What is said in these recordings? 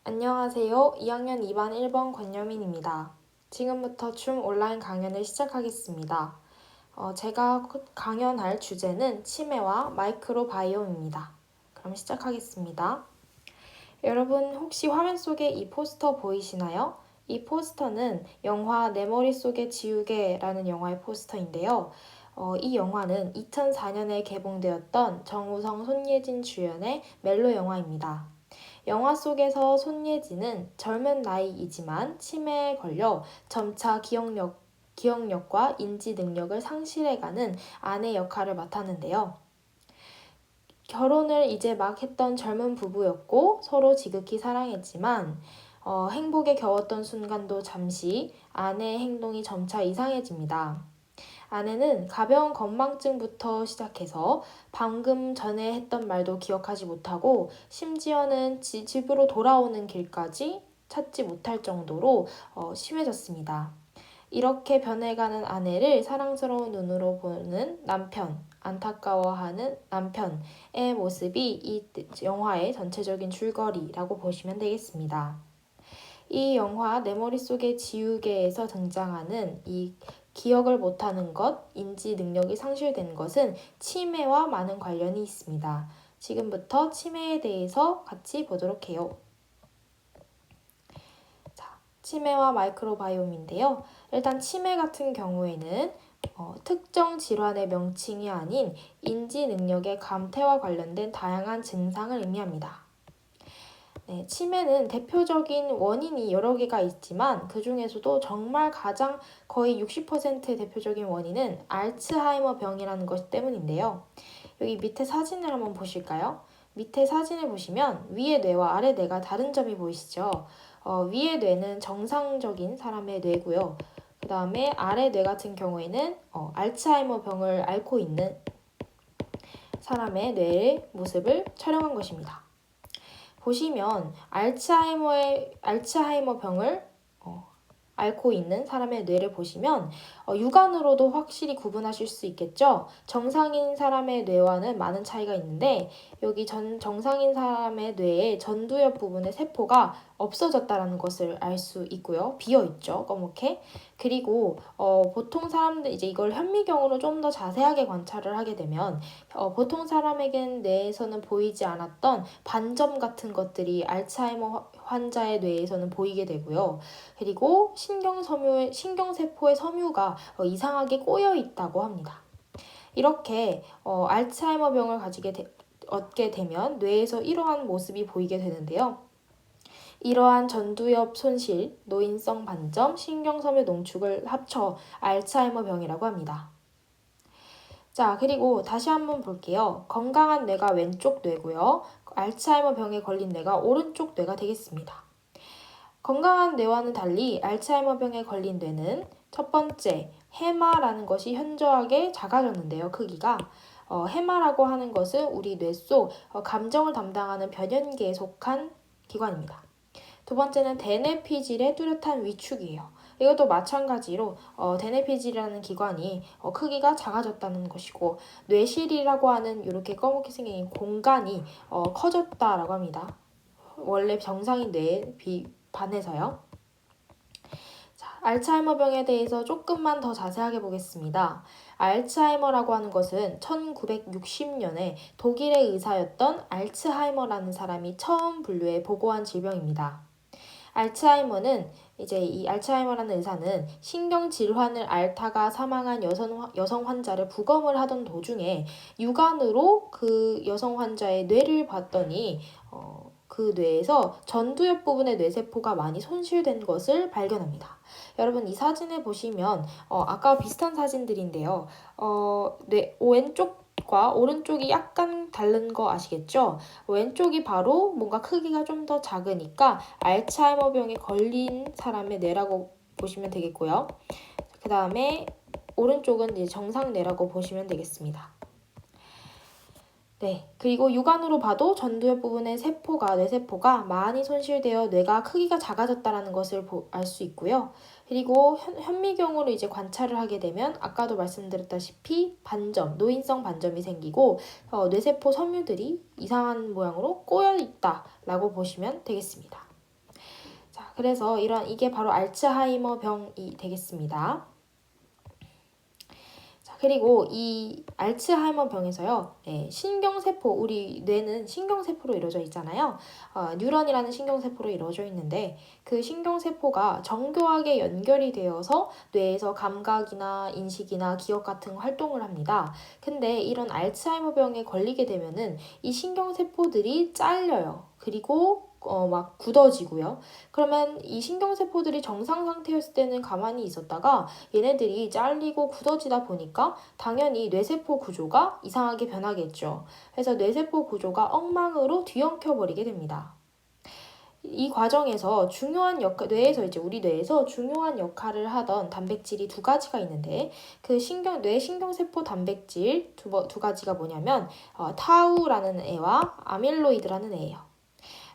안녕하세요. 2학년 2반 1번 권여민입니다. 지금부터 줌 온라인 강연을 시작하겠습니다. 제가 강연할 주제는 치매와 마이크로바이옴입니다. 그럼 시작하겠습니다. 여러분 혹시 화면 속에 이 포스터 보이시나요? 이 포스터는 영화 내 머릿속에 지우개라는 영화의 포스터인데요. 이 영화는 2004년에 개봉되었던 정우성, 손예진 주연의 멜로 영화입니다. 영화 속에서 손예진은 젊은 나이이지만 치매에 걸려 점차 기억력과 인지 능력을 상실해가는 아내 역할을 맡았는데요. 결혼을 이제 막 했던 젊은 부부였고 서로 지극히 사랑했지만 행복에 겨웠던 순간도 잠시 아내의 행동이 점차 이상해집니다. 아내는 가벼운 건망증부터 시작해서 방금 전에 했던 말도 기억하지 못하고 심지어는 집으로 돌아오는 길까지 찾지 못할 정도로 심해졌습니다. 이렇게 변해가는 아내를 사랑스러운 눈으로 보는 남편, 안타까워하는 남편의 모습이 이 영화의 전체적인 줄거리라고 보시면 되겠습니다. 이 영화 내 머릿속의 지우개에서 등장하는 이 기억을 못하는 것, 인지 능력이 상실된 것은 치매와 많은 관련이 있습니다. 지금부터 치매에 대해서 같이 보도록 해요. 자, 치매와 마이크로바이옴인데요. 일단 치매 같은 경우에는 특정 질환의 명칭이 아닌 인지 능력의 감퇴와 관련된 다양한 증상을 의미합니다. 네, 치매는 대표적인 원인이 여러 개가 있지만 그 중에서도 정말 가장 거의 60%의 대표적인 원인은 알츠하이머 병이라는 것 때문인데요. 여기 밑에 사진을 한번 보실까요? 밑에 사진을 보시면 위의 뇌와 아래 뇌가 다른 점이 보이시죠? 위의 뇌는 정상적인 사람의 뇌고요. 그 다음에 아래 뇌 같은 경우에는 알츠하이머 병을 앓고 있는 사람의 뇌의 모습을 촬영한 것입니다. 보시면 알츠하이머 병을 앓고 있는 사람의 뇌를 보시면 육안으로도 확실히 구분하실 수 있겠죠. 정상인 사람의 뇌와는 많은 차이가 있는데 여기 정상인 사람의 뇌의 전두엽 부분의 세포가 없어졌다는 것을 알 수 있고요. 비어있죠. 검게. 그리고 보통 사람들 이제 이걸 현미경으로 좀 더 자세하게 관찰을 하게 되면 보통 사람에겐 뇌에서는 보이지 않았던 반점 같은 것들이 알츠하이머 환자의 뇌에서는 보이게 되고요. 그리고 신경세포의 섬유가 이상하게 꼬여 있다고 합니다. 이렇게 알츠하이머 병을 얻게 되면 뇌에서 이러한 모습이 보이게 되는데요. 이러한 전두엽 손실, 노인성 반점, 신경섬유 농축을 합쳐 알츠하이머 병이라고 합니다. 자, 그리고 다시 한번 볼게요. 건강한 뇌가 왼쪽 뇌고요. 알츠하이머 병에 걸린 뇌가 오른쪽 뇌가 되겠습니다. 건강한 뇌와는 달리 알츠하이머 병에 걸린 뇌는 첫 번째, 해마라는 것이 현저하게 작아졌는데요. 크기가. 해마라고 하는 것은 우리 뇌 속 감정을 담당하는 변연계에 속한 기관입니다. 두 번째는 대뇌피질의 뚜렷한 위축이에요. 이것도 마찬가지로 대뇌피질이라는 기관이 크기가 작아졌다는 것이고 뇌실이라고 하는 이렇게 검게 생긴 공간이 커졌다라고 합니다. 원래 정상인 뇌에 반해서요. 자, 알츠하이머 병에 대해서 조금만 더 자세하게 보겠습니다. 알츠하이머라고 하는 것은 1960년에 독일의 의사였던 알츠하이머라는 사람이 처음 분류해 보고한 질병입니다. 알츠하이머는 이제 이 알츠하이머라는 의사는 신경 질환을 앓다가 사망한 여성 환자를 부검을 하던 도중에 육안으로 그 여성 환자의 뇌를 봤더니 그 뇌에서 전두엽 부분의 뇌세포가 많이 손실된 것을 발견합니다. 여러분 이 사진을 보시면 아까 비슷한 사진들인데요. 왼쪽과 오른쪽이 약간 다른 거 아시겠죠? 왼쪽이 바로 뭔가 크기가 좀 더 작으니까 알츠하이머병에 걸린 사람의 뇌라고 보시면 되겠고요. 그 다음에 오른쪽은 이제 정상 뇌라고 보시면 되겠습니다. 네, 그리고 육안으로 봐도 전두엽 부분의 뇌세포가 많이 손실되어 뇌가 크기가 작아졌다는 것을 알 수 있고요. 그리고 현미경으로 이제 관찰을 하게 되면 아까도 말씀드렸다시피 노인성 반점이 생기고 뇌세포 섬유들이 이상한 모양으로 꼬여 있다라고 보시면 되겠습니다. 그래서 이게 바로 알츠하이머 병이 되겠습니다. 그리고 이 알츠하이머 병에서요, 신경세포, 우리 뇌는 신경세포로 이루어져 있잖아요. 뉴런이라는 신경세포로 이루어져 있는데 그 신경세포가 정교하게 연결이 되어서 뇌에서 감각이나 인식이나 기억 같은 활동을 합니다. 근데 이런 알츠하이머 병에 걸리게 되면은 이 신경세포들이 잘려요. 그리고 막 굳어지고요. 그러면 이 신경세포들이 정상 상태였을 때는 가만히 있었다가 얘네들이 잘리고 굳어지다 보니까 당연히 뇌세포 구조가 이상하게 변하겠죠. 그래서 뇌세포 구조가 엉망으로 뒤엉켜버리게 됩니다. 이 과정에서 중요한 역할, 뇌에서 이제 우리 뇌에서 중요한 역할을 하던 단백질이 두 가지가 있는데 그 뇌 신경세포 단백질 두 가지가 뭐냐면 타우라는 애와 아밀로이드라는 애예요.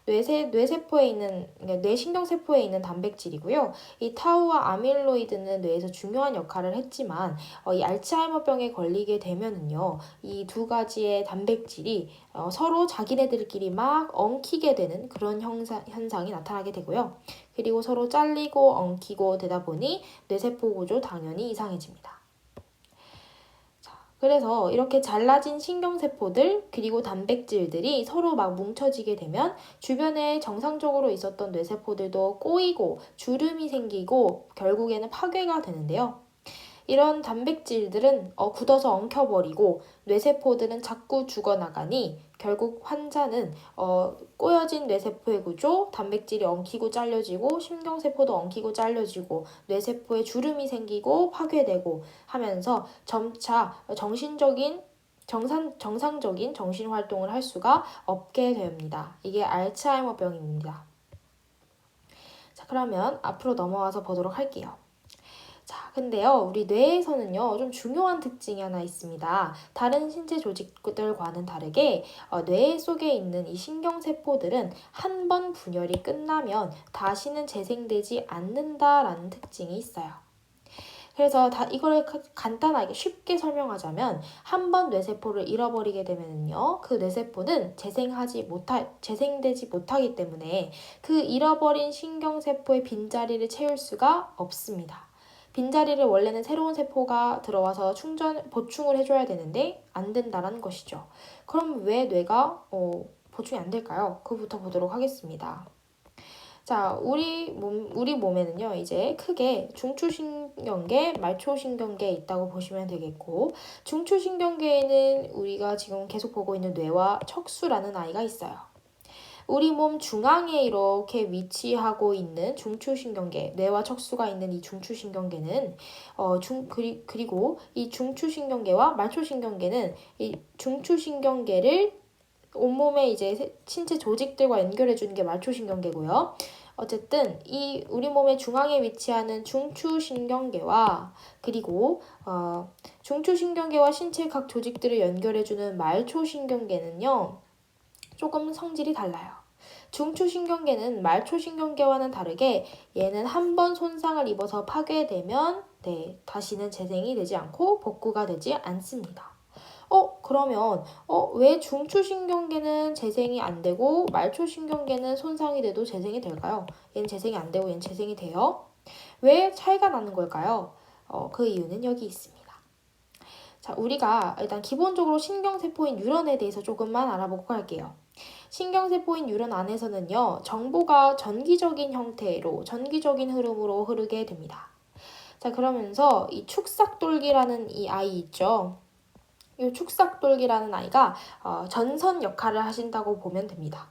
뇌세포에 있는, 그러니까 뇌신경세포에 있는 단백질이고요. 이 타우와 아밀로이드는 뇌에서 중요한 역할을 했지만, 이 알츠하이머병에 걸리게 되면은요, 이 두 가지의 단백질이 서로 자기네들끼리 막 엉키게 되는 그런 현상이 나타나게 되고요. 그리고 서로 잘리고 엉키고 되다 보니 뇌세포 구조 당연히 이상해집니다. 그래서 이렇게 잘라진 신경세포들 그리고 단백질들이 서로 막 뭉쳐지게 되면 주변에 정상적으로 있었던 뇌세포들도 꼬이고 주름이 생기고 결국에는 파괴가 되는데요. 이런 단백질들은 굳어서 엉켜버리고 뇌세포들은 자꾸 죽어나가니 결국 환자는 꼬여진 뇌세포의 구조, 단백질이 엉키고 잘려지고 신경세포도 엉키고 잘려지고 뇌세포에 주름이 생기고 파괴되고 하면서 점차 정상적인 정신활동을 할 수가 없게 됩니다. 이게 알츠하이머병입니다. 자, 그러면 앞으로 넘어와서 보도록 할게요. 자, 근데요, 우리 뇌에서는요, 좀 중요한 특징이 하나 있습니다. 다른 신체 조직들과는 다르게 뇌 속에 있는 이 신경세포들은 한 번 분열이 끝나면 다시는 재생되지 않는다라는 특징이 있어요. 그래서 이걸 간단하게 쉽게 설명하자면 한 번 뇌세포를 잃어버리게 되면요, 그 뇌세포는 재생되지 못하기 때문에 그 잃어버린 신경세포의 빈자리를 채울 수가 없습니다. 빈자리를 원래는 새로운 세포가 들어와서 보충을 해줘야 되는데 안 된다는 것이죠. 그럼 왜 뇌가 보충이 안 될까요? 그거부터 보도록 하겠습니다. 자, 우리 몸에는요, 이제 크게 중추신경계, 말초신경계 있다고 보시면 되겠고, 중추신경계에는 우리가 지금 계속 보고 있는 뇌와 척수라는 아이가 있어요. 우리 몸 중앙에 이렇게 위치하고 있는 중추신경계, 뇌와 척수가 있는 이 중추신경계는 그리고 이 중추신경계와 말초신경계는 이 중추신경계를 온몸에 이제 신체 조직들과 연결해 주는 게 말초신경계고요. 어쨌든 이 우리 몸의 중앙에 위치하는 중추신경계와 그리고 중추신경계와 신체 각 조직들을 연결해 주는 말초신경계는요, 조금 성질이 달라요. 중추신경계는 말초신경계와는 다르게 얘는 한 번 손상을 입어서 파괴되면 다시는 재생이 되지 않고 복구가 되지 않습니다. 그러면 왜 중추신경계는 재생이 안 되고 말초신경계는 손상이 돼도 재생이 될까요? 얘는 재생이 안 되고 얘는 재생이 돼요. 왜 차이가 나는 걸까요? 그 이유는 여기 있습니다. 자, 우리가 일단 기본적으로 신경세포인 뉴런에 대해서 조금만 알아보고 갈게요. 신경세포인 뉴런 안에서는요, 정보가 전기적인 흐름으로 흐르게 됩니다. 자, 그러면서 이 축삭돌기라는 이 아이 있죠. 이 축삭돌기라는 아이가 전선 역할을 하신다고 보면 됩니다.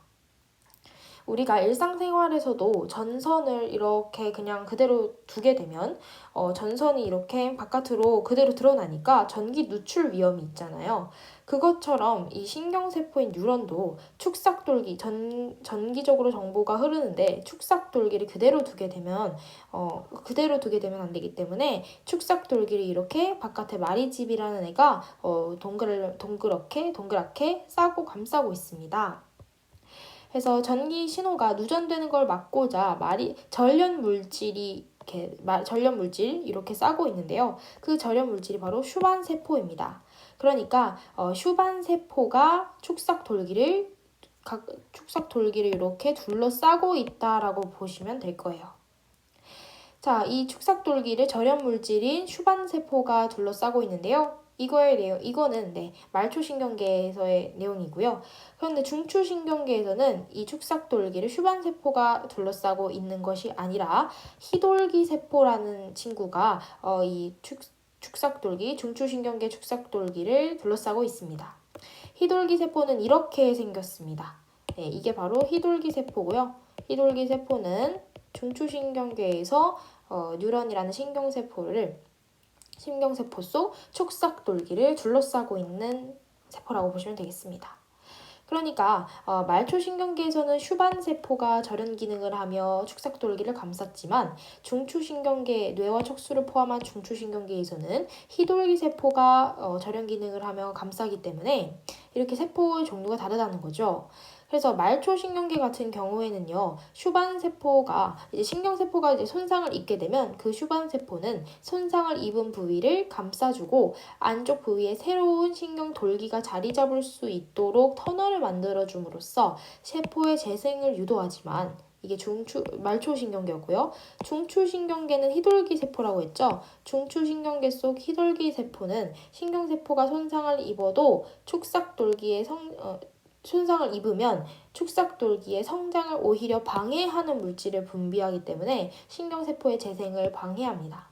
우리가 일상생활에서도 전선을 이렇게 그냥 그대로 두게 되면 전선이 이렇게 바깥으로 그대로 드러나니까 전기 누출 위험이 있잖아요. 그것처럼 이 신경세포인 뉴런도 축삭돌기, 전기적으로 정보가 흐르는데 축삭돌기를 그대로 두게 되면 안 되기 때문에 축삭돌기를 이렇게 바깥에 마리집이라는 애가 동그랗게 싸고 감싸고 있습니다. 그래서 전기 신호가 누전되는 걸 막고자 전련 물질 이렇게 싸고 있는데요. 그 전련 물질이 바로 슈반 세포입니다. 그러니까 슈반 세포가 축삭 돌기를 각 축삭돌기를 이렇게 둘러싸고 있다라고 보시면 될 거예요. 자, 이 축삭돌기를 절연 물질인 슈반세포가 둘러싸고 있는데요. 이거는 말초신경계에서의 내용이고요. 그런데 중추신경계에서는 이 축삭돌기를 슈반세포가 둘러싸고 있는 것이 아니라 희돌기세포라는 친구가 이 축삭돌기, 중추신경계 축삭돌기를 둘러싸고 있습니다. 희돌기세포는 이렇게 생겼습니다. 네, 이게 바로 희돌기세포고요. 희돌기세포는 중추신경계에서 뉴런이라는 신경세포 속 축삭돌기를 둘러싸고 있는 세포라고 보시면 되겠습니다. 그러니까 말초신경계에서는 슈반세포가 절연 기능을 하며 축삭돌기를 감쌌지만 중추신경계, 뇌와 척수를 포함한 중추신경계에서는 희돌기세포가 절연 기능을 하며 감싸기 때문에 이렇게 세포의 종류가 다르다는 거죠. 그래서 말초신경계 같은 경우에는요, 신경세포가 이제 손상을 입게 되면 그 슈반세포는 손상을 입은 부위를 감싸주고 안쪽 부위에 새로운 신경돌기가 자리 잡을 수 있도록 터널을 만들어줌으로써 세포의 재생을 유도하지만 이게 말초신경계였고요. 중추신경계는 희돌기세포라고 했죠. 중추신경계 속 희돌기세포는 신경세포가 손상을 입어도 손상을 입으면 축삭돌기의 성장을 오히려 방해하는 물질을 분비하기 때문에 신경세포의 재생을 방해합니다.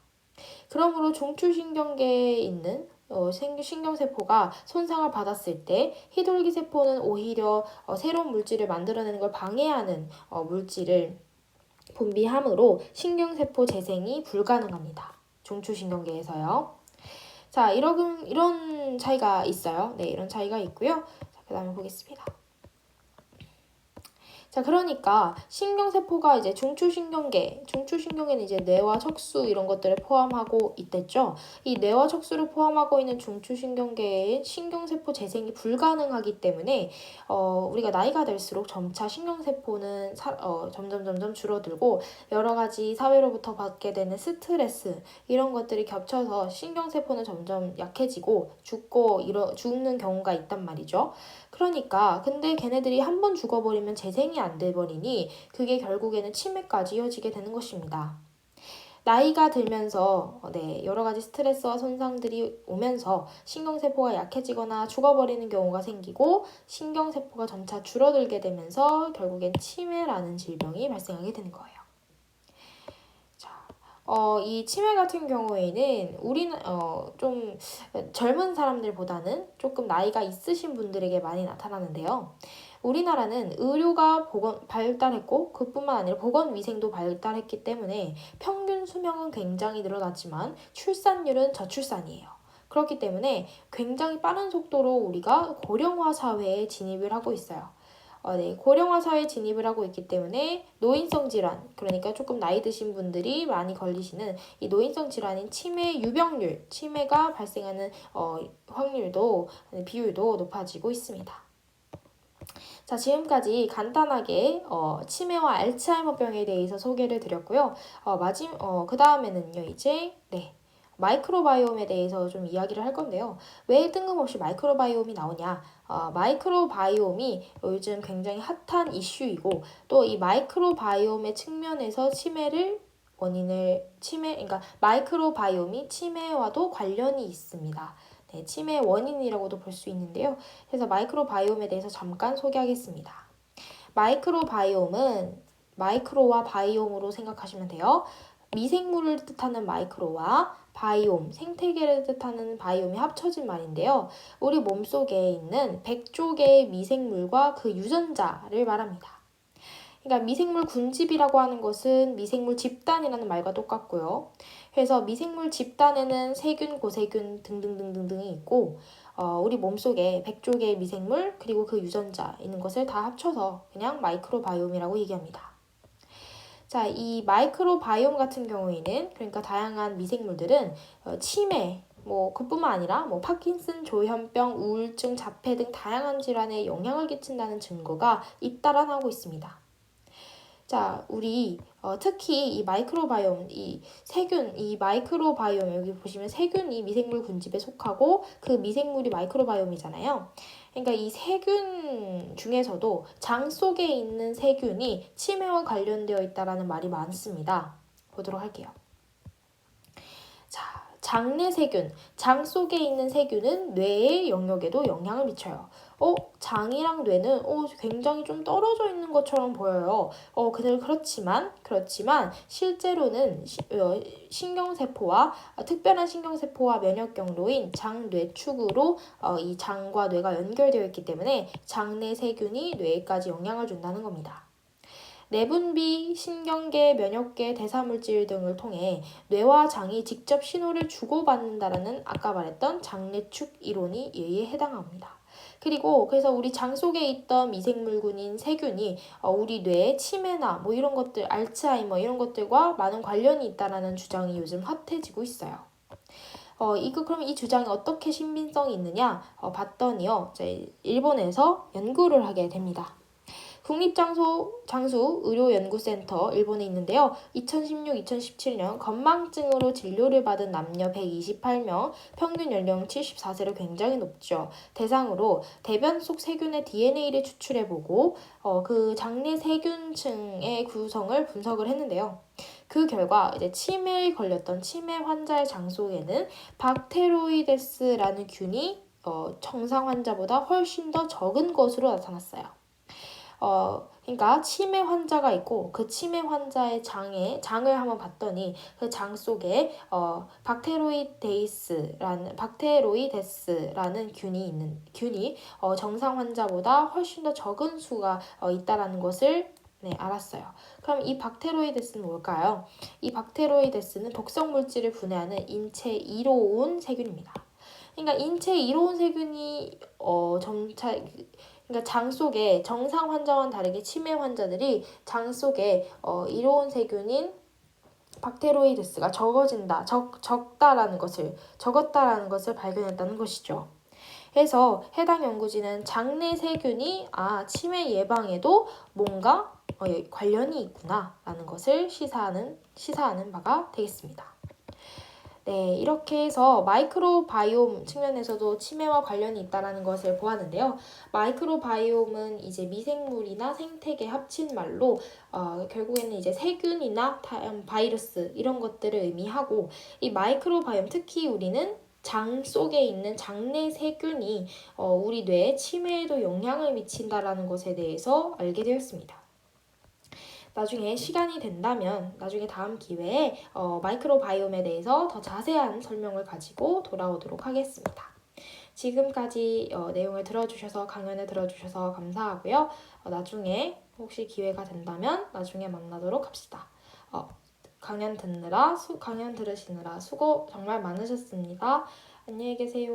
그러므로 중추신경계에 있는 신경세포가 손상을 받았을 때 희돌기세포는 오히려 새로운 물질을 만들어내는 걸 방해하는 물질을 분비하므로 신경세포 재생이 불가능합니다. 중추신경계에서요. 자, 이런 차이가 있어요. 네, 이런 차이가 있고요. 그 다음에 보겠습니다. 자, 그러니까 신경세포가 이제 중추신경계는 이제 뇌와 척수 이런 것들을 포함하고 있댔죠. 이 뇌와 척수를 포함하고 있는 중추신경계의 신경세포 재생이 불가능하기 때문에 우리가 나이가 들수록 점차 신경세포는 점점 줄어들고 여러 가지 사회로부터 받게 되는 스트레스 이런 것들이 겹쳐서 신경세포는 점점 약해지고 죽는 경우가 있단 말이죠. 그러니까 근데 걔네들이 한번 죽어버리면 재생이 안 돼버리니 그게 결국에는 치매까지 이어지게 되는 것입니다. 나이가 들면서 여러 가지 스트레스와 손상들이 오면서 신경세포가 약해지거나 죽어버리는 경우가 생기고 신경세포가 점차 줄어들게 되면서 결국엔 치매라는 질병이 발생하게 되는 거예요. 이 치매 같은 경우에는 우리는 좀 젊은 사람들보다는 조금 나이가 있으신 분들에게 많이 나타나는데요. 우리나라는 의료가 발달했고 그뿐만 아니라 보건위생도 발달했기 때문에 평균 수명은 굉장히 늘어났지만 출산율은 저출산이에요. 그렇기 때문에 굉장히 빠른 속도로 우리가 고령화 사회에 진입을 하고 있어요. 고령화 사회에 진입을 하고 있기 때문에 노인성 질환, 그러니까 조금 나이 드신 분들이 많이 걸리시는 이 노인성 질환인 치매가 발생하는 비율도 높아지고 있습니다. 자, 지금까지 간단하게 치매와 알츠하이머병에 대해서 소개를 드렸고요. 그 다음에는요, 이제 마이크로바이옴에 대해서 좀 이야기를 할 건데요. 왜 뜬금없이 마이크로바이옴이 나오냐? 마이크로바이옴이 요즘 굉장히 핫한 이슈이고 또 이 마이크로바이옴의 측면에서 그러니까 마이크로바이옴이 치매와도 관련이 있습니다. 네, 치매의 원인이라고도 볼 수 있는데요. 그래서 마이크로바이옴에 대해서 잠깐 소개하겠습니다. 마이크로바이옴은 마이크로와 바이옴으로 생각하시면 돼요. 미생물을 뜻하는 마이크로와 바이옴, 생태계를 뜻하는 바이옴이 합쳐진 말인데요. 우리 몸속에 있는 100조 개의 미생물과 그 유전자를 말합니다. 그러니까 미생물 군집이라고 하는 것은 미생물 집단이라는 말과 똑같고요. 그래서 미생물 집단에는 세균, 고세균 등등등등등이 있고 우리 몸속에 100조 개의 미생물 그리고 그 유전자 있는 것을 다 합쳐서 그냥 마이크로바이옴이라고 얘기합니다. 자, 이 마이크로바이옴 같은 경우에는 그러니까 다양한 미생물들은 치매, 그뿐만 아니라 파킨슨, 조현병, 우울증, 자폐 등 다양한 질환에 영향을 끼친다는 증거가 잇따라나고 있습니다. 자, 우리 특히 이 마이크로바이옴, 이 마이크로바이옴 여기 보시면 세균이 미생물 군집에 속하고 그 미생물이 마이크로바이옴이잖아요. 그러니까 이 세균 중에서도 장 속에 있는 세균이 치매와 관련되어 있다라는 말이 많습니다. 보도록 할게요. 자, 장내 세균. 장 속에 있는 세균은 뇌의 영역에도 영향을 미쳐요. 장이랑 뇌는 굉장히 좀 떨어져 있는 것처럼 보여요. 그렇지만 실제로는 신경세포와 특별한 신경세포와 면역 경로인 장뇌축으로 이 장과 뇌가 연결되어 있기 때문에 장내 세균이 뇌에까지 영향을 준다는 겁니다. 내분비, 신경계, 면역계, 대사물질 등을 통해 뇌와 장이 직접 신호를 주고받는다라는 아까 말했던 장내축 이론이 이에 해당합니다. 그리고 그래서 우리 장 속에 있던 미생물군인 세균이 우리 뇌의 치매나 뭐 이런 것들, 알츠하이머 이런 것들과 많은 관련이 있다라는 주장이 요즘 핫해지고 있어요. 그럼 이 주장이 어떻게 신빙성이 있느냐 봤더니요. 일본에서 연구를 하게 됩니다. 국립장수의료연구센터 일본에 있는데요. 2016-2017년 건망증으로 진료를 받은 남녀 128명, 평균 연령 74세로 굉장히 높죠. 대상으로 대변 속 세균의 DNA를 추출해보고 그 장내 세균층의 구성을 분석을 했는데요. 그 결과 이제 치매에 걸렸던 치매 환자의 장 속에는 박테로이데스라는 균이 정상 환자보다 훨씬 더 적은 것으로 나타났어요. 그러니까 치매 환자가 있고 그 치매 환자의 장을 한번 봤더니 그 장 속에 박테로이데스라는 균이 정상 환자보다 훨씬 더 적은 수가 있다라는 것을 알았어요. 그럼 이 박테로이데스는 뭘까요? 이 박테로이데스는 독성 물질을 분해하는 인체 이로운 세균입니다. 그러니까 인체 이로운 세균이 그러니까 장 속에 정상 환자와는 다르게 치매 환자들이 장 속에 이로운 세균인 박테로이데스가 적었다라는 것을 발견했다는 것이죠. 그래서 해당 연구진은 장내 세균이 치매 예방에도 뭔가 관련이 있구나라는 것을 시사하는 바가 되겠습니다. 네, 이렇게 해서 마이크로바이옴 측면에서도 치매와 관련이 있다는 것을 보았는데요. 마이크로바이옴은 이제 미생물이나 생태계 합친 말로 결국에는 이제 세균이나 바이러스 이런 것들을 의미하고 이 마이크로바이옴 특히 우리는 장 속에 있는 장내 세균이 우리 뇌에 치매에도 영향을 미친다라는 것에 대해서 알게 되었습니다. 나중에 시간이 된다면 나중에 다음 기회에 마이크로바이옴에 대해서 더 자세한 설명을 가지고 돌아오도록 하겠습니다. 지금까지 강연을 들어주셔서 감사하고요. 나중에 혹시 기회가 된다면 나중에 만나도록 합시다. 강연 들으시느라 수고 정말 많으셨습니다. 안녕히 계세요.